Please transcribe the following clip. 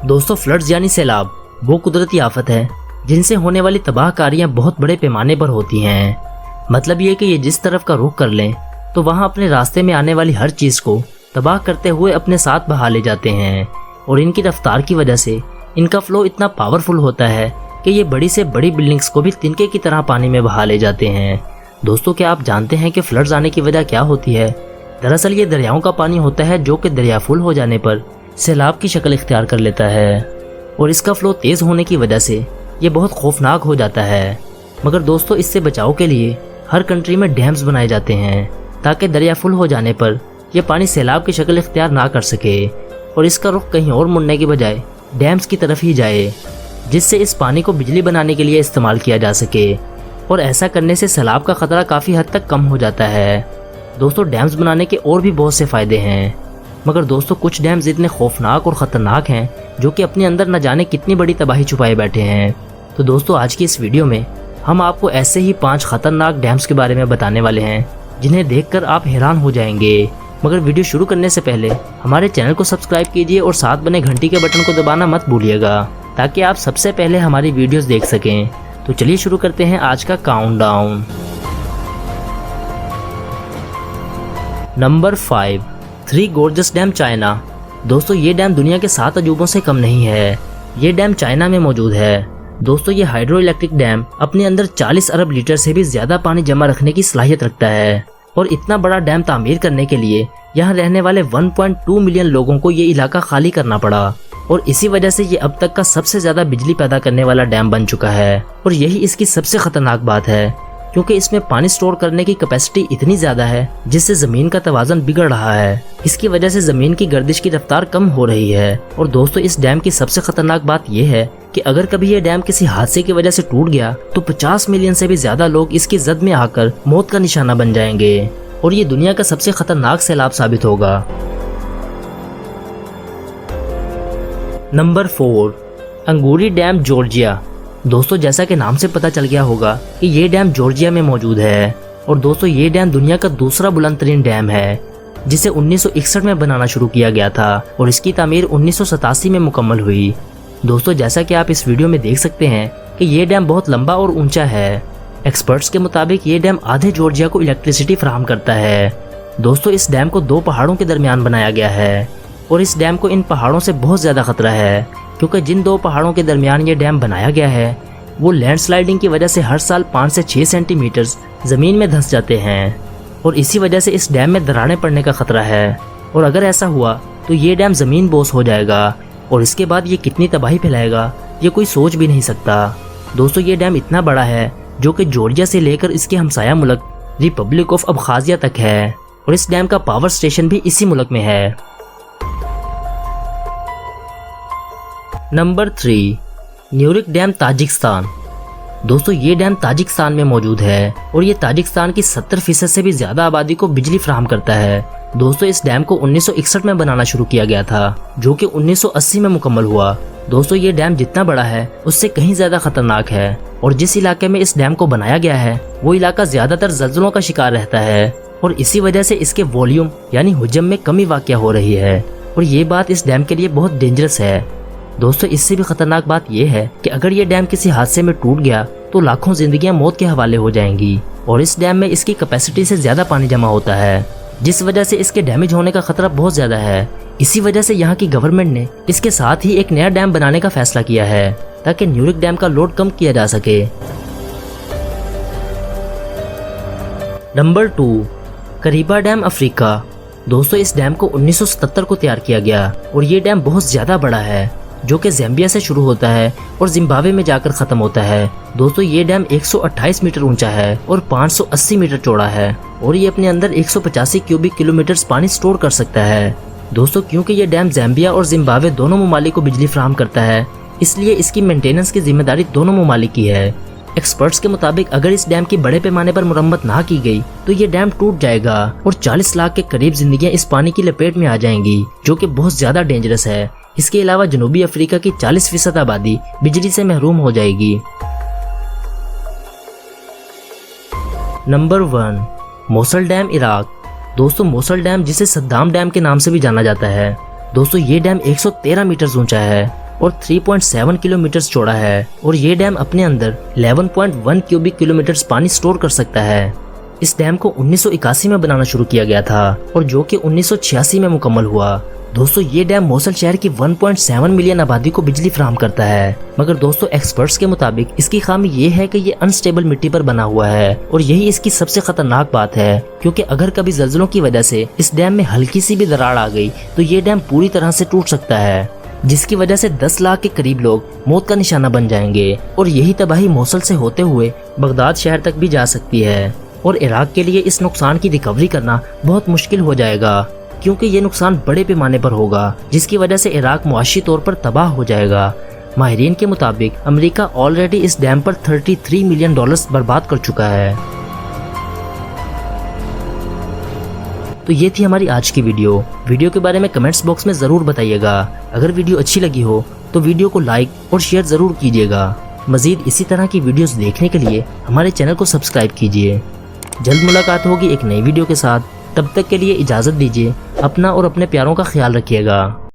दोस्तों फ्लड्स यानी सैलाब वो कुदरती आफत है जिनसे होने वाली तबाहकारियां बहुत बड़े पैमाने पर होती हैं। मतलब ये कि ये जिस तरफ का रुख कर लें तो वहाँ अपने रास्ते में आने वाली हर चीज़ को तबाह करते हुए अपने साथ बहा ले जाते हैं और इनकी रफ्तार की वजह से इनका फ्लो इतना पावरफुल होता है कि ये बड़ी से बड़ी बिल्डिंग्स को भी तिनके की तरह पानी में बहा ले जाते हैं। दोस्तों क्या आप जानते हैं कि फ्लड्स आने की वजह क्या होती है? दरअसल ये दरियाओं का पानी होता है जो कि दरिया फुल हो जाने पर सैलाब की शक्ल इख्तियार कर लेता है और इसका फ्लो तेज़ होने की वजह से ये बहुत खौफनाक हो जाता है। मगर दोस्तों इससे बचाव के लिए हर कंट्री में डैम्स बनाए जाते हैं ताकि दरिया फुल हो जाने पर यह पानी सैलाब की शक्ल इख्तियार ना कर सके और इसका रुख कहीं और मुड़ने की बजाय डैम्स की तरफ ही जाए, जिससे इस पानी को बिजली बनाने के लिए इस्तेमाल किया जा सके और ऐसा करने से सैलाब का खतरा काफ़ी हद तक कम हो जाता है। दोस्तों डैम्स बनाने के और भी बहुत से फ़ायदे हैं, मगर दोस्तों कुछ डैम्स इतने खौफनाक और ख़तरनाक हैं जो कि अपने अंदर न जाने कितनी बड़ी तबाही छुपाए बैठे हैं। तो दोस्तों आज की इस वीडियो में हम आपको ऐसे ही 5 खतरनाक डैम्स के बारे में बताने वाले हैं जिन्हें देखकर आप हैरान हो जाएंगे। मगर वीडियो शुरू करने से पहले हमारे चैनल को सब्सक्राइब कीजिए और साथ बने घंटी के बटन को दबाना मत भूलिएगा ताकि आप सबसे पहले हमारी वीडियोस देख सकें। तो चलिए शुरू करते हैं आज का countdown. Number 5, three Gorges dam China. दोस्तों ये डैम दुनिया के 7 अजूबों से कम नहीं है। ये डैम चाइना में मौजूद है। दोस्तों ये हाइड्रो इलेक्ट्रिक डैम अपने अंदर 40 अरब लीटर से भी ज्यादा पानी जमा रखने की सलाहियत रखता है और इतना बड़ा डैम तामीर करने के लिए यहाँ रहने वाले 1.2 मिलियन लोगों को ये इलाका खाली करना पड़ा और इसी वजह से ये अब तक का सबसे ज्यादा बिजली पैदा करने वाला डैम बन चुका है। और यही इसकी सबसे खतरनाक बात है क्योंकि इसमें पानी स्टोर करने की कैपेसिटी इतनी ज्यादा है जिससे जमीन का तवाज़ुन बिगड़ रहा है। इसकी वजह से जमीन की गर्दिश की रफ्तार कम हो रही है। और दोस्तों इस डैम की सबसे खतरनाक बात यह है कि अगर कभी ये डैम किसी हादसे की वजह से टूट गया तो 50 मिलियन से भी ज्यादा लोग इसकी जद में आकर मौत का निशाना बन जाएंगे और ये दुनिया का सबसे खतरनाक सैलाब साबित होगा। नंबर 4, अंगूरी डैम जॉर्जिया। दोस्तों जैसा कि नाम से पता चल गया होगा कि ये डैम जॉर्जिया में मौजूद है और दोस्तों ये डैम दुनिया का दूसरा बुलंद तरीन डैम है जिसे 1961 में बनाना शुरू किया गया था और इसकी तामीर 1987 में मुकम्मल हुई। दोस्तों जैसा कि आप इस वीडियो में देख सकते हैं कि ये डैम बहुत लंबा और ऊंचा है। एक्सपर्ट्स के मुताबिक ये डैम आधे जॉर्जिया को इलेक्ट्रिसिटी फराहम करता है। दोस्तों इस डैम को 2 पहाड़ों के दरमियान बनाया गया है और इस डैम को इन पहाड़ों से बहुत ज़्यादा खतरा है क्योंकि जिन 2 पहाड़ों के दरमियान ये डैम बनाया गया है वो लैंडस्लाइडिंग की वजह से हर साल 5 से 6 सेंटीमीटर ज़मीन में धंस जाते हैं और इसी वजह से इस डैम में दरारें पड़ने का खतरा है और अगर ऐसा हुआ तो ये डैम ज़मीन बोस हो जाएगा और इसके बाद ये कितनी तबाही फैलाएगा ये कोई सोच भी नहीं सकता। दोस्तों ये डैम इतना बड़ा है जो कि जॉर्जिया से लेकर इसके हमसाया मुल्क रिपब्लिक ऑफ अबखाजिया तक है और इस डैम का पावर स्टेशन भी इसी मुल्क में है। Number 3, Nurek dam Tajikistan. दोस्तों ये डैम ताजिकिस्तान में मौजूद है और ये ताजिकिस्तान की 70% से भी ज्यादा आबादी को बिजली फराहम करता है। दोस्तों इस डैम को 1961 में बनाना शुरू किया गया था जो कि 1980 में मुकम्मल हुआ। दोस्तों ये डैम जितना बड़ा है उससे कहीं ज्यादा खतरनाक है और जिस इलाके में इस डैम को बनाया गया है वो इलाका ज्यादातर ज़लज़लों का शिकार रहता है और इसी वजह से इसके वॉल्यूम यानी हुजम में कमी वाक़या हो रही है और ये बात इस डैम के लिए बहुत डेंजरस है। दोस्तों इससे भी खतरनाक बात यह है कि अगर ये डैम किसी हादसे में टूट गया तो लाखों जिंदगियां मौत के हवाले हो जाएंगी और इस डैम में इसकी कैपेसिटी से ज्यादा पानी जमा होता है जिस वजह से इसके डैमेज होने का खतरा बहुत ज्यादा है। इसी वजह से यहाँ की गवर्नमेंट ने इसके साथ ही एक नया डैम बनाने का फैसला किया है ताकि न्यूरिक डैम का लोड कम किया जा सके। Number 2, Kariba dam Africa. दोस्तों इस डैम को 1977 को तैयार किया गया और ये डैम बहुत ज्यादा बड़ा है जो कि ज़ैम्बिया से शुरू होता है और जिम्बाब्वे में जाकर ख़त्म होता है। दोस्तों ये डैम 128 मीटर ऊंचा है और 580 मीटर चौड़ा है और ये अपने अंदर 185 क्यूबिक किलोमीटर पानी स्टोर कर सकता है। दोस्तों क्योंकि ये डैम ज़ैम्बिया और जिम्बाब्वे दोनों ममालिक को बिजली फराहम करता है इसलिए इसकी मेंटेनेंस की जिम्मेदारी दोनों ममालिक की है। एक्सपर्ट्स के मुताबिक अगर इस डैम की बड़े पैमाने पर मुरम्मत ना की गई तो ये डैम टूट जाएगा और 40 लाख के करीब जिंदगियां इस पानी की लपेट में आ जाएंगी जो कि बहुत ज्यादा डेंजरस है। इसके अलावा जनूबी अफ्रीका की 40% आबादी बिजली से महरूम हो जाएगी। Number 1, Mosul dam Iraq. दोस्तों मोसल डैम जिसे सद्दाम डैम के नाम से भी जाना जाता है। दोस्तों ये डैम 113 मीटर ऊंचा है और 3.7 किलोमीटर चौड़ा है और ये डैम अपने अंदर 11.1 क्यूबिक किलोमीटर पानी स्टोर कर सकता है। इस डैम को 1981 में बनाना शुरू किया गया था और जो कि 1986 में मुकम्मल हुआ। दोस्तों ये डैम मोसल शहर की 1.7 मिलियन आबादी को बिजली फराहम करता है, मगर दोस्तों एक्सपर्ट्स के मुताबिक इसकी खामी ये है कि ये अनस्टेबल मिट्टी पर बना हुआ है और यही इसकी सबसे खतरनाक बात है, क्योंकि अगर कभी जल्जलों की वजह से इस डैम में हल्की सी भी दरार आ गई तो ये डैम पूरी तरह से टूट सकता है, जिसकी वजह से 10 लाख के करीब लोग मौत का निशाना बन जाएंगे और यही तबाही मोसल से होते हुए बगदाद शहर तक भी जा सकती है और इराक के लिए इस नुकसान की रिकवरी करना बहुत मुश्किल हो जाएगा, क्योंकि ये नुकसान बड़े पैमाने पर होगा, जिसकी वजह से इराक मुआशी तौर पर तबाह हो जाएगा। माहिरीन के मुताबिक अमेरिका ऑलरेडी इस डैम पर $33 मिलियन बर्बाद कर चुका है। तो ये थी हमारी आज की वीडियो के बारे में कमेंट्स बॉक्स में ज़रूर बताइएगा। अगर वीडियो अच्छी लगी हो तो वीडियो को लाइक और शेयर ज़रूर कीजिएगा। मज़ीद इसी तरह की वीडियोस देखने के लिए हमारे चैनल को सब्सक्राइब कीजिए। जल्द मुलाकात होगी एक नई वीडियो के साथ, तब तक के लिए इजाज़त दीजिए। अपना और अपने प्यारों का ख्याल रखिएगा।